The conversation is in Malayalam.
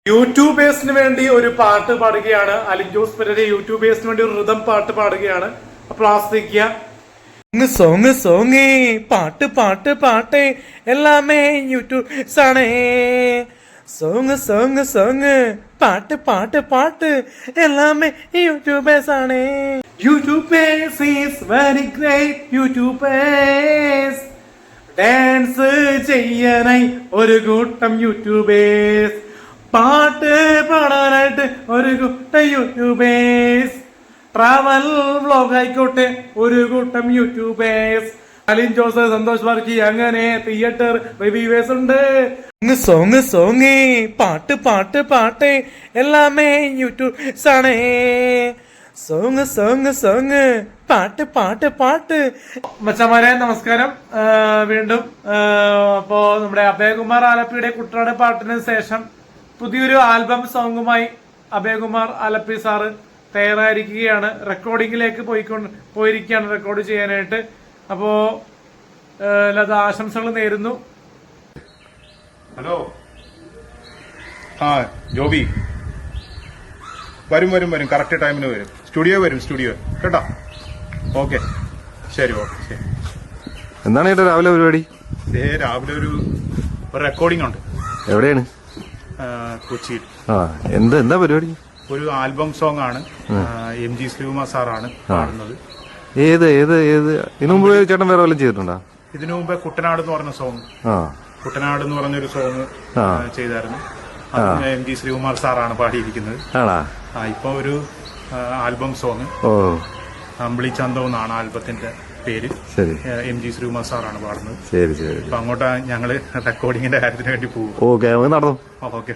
യൂട്യൂബേഴ്സിന് വേണ്ടി ഒരു പാട്ട് പാടുകയാണ്. അലിൻ ജോസ് പെരേര യൂട്യൂബേഴ്സിന് വേണ്ടി ഒരു റിതം പാട്ട് പാടുകയാണ്. അപ്പോൾ ആസ്വദിക്കുക. സോങ് സോങ് പാട്ട് പാട്ട് പാട്ട് എല്ലാമേ യൂട്യൂബ്സ് ആണ്. സോങ് സോങ് സോങ് പാട്ട് പാട്ട് പാട്ട് എല്ലാമേ യൂട്യൂബേഴ്സ് ആണ്. YouTubers is very great. YouTubers dance ചെയ്യാനായി ഒരു കൂട്ടം യൂട്യൂബേഴ്സ്, പാട്ട് പാടാനായിട്ട് ഒരു കൂട്ടം യൂട്യൂബേഴ്സ്, ട്രാവൽ വ്ലോഗ് ആയിക്കോട്ടെ ഒരു കൂട്ടം യൂട്യൂബേഴ്സ്, അലിൻ ജോസ്, സന്തോഷ് വർക്കി, അങ്ങനെ തിയേറ്റർ റിവ്യൂവേഴ്സ് ഉണ്ട്. സോങ് സോങ് പാട്ട് പാട്ട് പാട്ട് എല്ലാമേ യൂട്യൂബ്സ് ആണ്. സോങ് സോങ് സോങ് പാട്ട് പാട്ട് പാട്ട്. മച്ചമാരെ നമസ്കാരം. വീണ്ടും അപ്പോ നമ്മുടെ അഭയകുമാർ ആലപ്പിയുടെ കുട്ടനാട് പാട്ടിന് ശേഷം പുതിയൊരു ആൽബം സോങ്ങുമായി അഭയകുമാർ ആലപ്പി സാറ് തയ്യാറായിരിക്കുകയാണ്. റെക്കോർഡിങ്ങിലേക്ക് പോയിരിക്കുകയാണ് റെക്കോർഡ് ചെയ്യാനായിട്ട്. അപ്പോ ലത ആശംസകൾ നേരുന്നു. ഹലോ, ആ ജോബി വരും വരും വരും, കറക്റ്റ് ടൈമിന് വരും. സ്റ്റുഡിയോ കേട്ടോ. ഓക്കെ, ശരി, ഓക്കെ, ശരി. എന്താണ് ചേട്ടാ രാവിലെ പരിപാടി? രാവിലെ ഒരു റെക്കോർഡിംഗ് ഉണ്ട്. എവിടെയാണ്? കൊച്ചിയിൽ. ആ, എന്താ പരിപാടി? ഒരു ആൽബം സോങ് ആണ്. MG ശ്രീകുമാർ സാറാണ് പാടുന്നത്. ഏത് ഏത് ഏത് ഇതിനു മുമ്പ് ചേട്ടൻ വേറെ വല്ലതും ചെയ്തിട്ടുണ്ടോ? ഇതിനു മുമ്പ് കുട്ടനാട് എന്ന് പറഞ്ഞ സോങ്, കുട്ടനാട് എന്ന് പറഞ്ഞൊരു സോങ് ചെയ്തായിരുന്നു. MG ശ്രീകുമാർ സാറാണ് പാടിയിരിക്കുന്നത്. ഇപ്പൊ ഒരു ആൽബം സോങ് അമ്പിളി ചന്തം എന്നാണ് ആൽബത്തിന്റെ പേര്. MG ശ്രീകുമാർ സാറാണ് പാടുന്നത്. ശരി ശരി. അപ്പൊ അങ്ങോട്ട് ഞങ്ങള് റെക്കോർഡിങ്ങിന്റെ കാര്യത്തിന് വേണ്ടി പോകും. ഓക്കെ, നടന്നു. ഓക്കെ.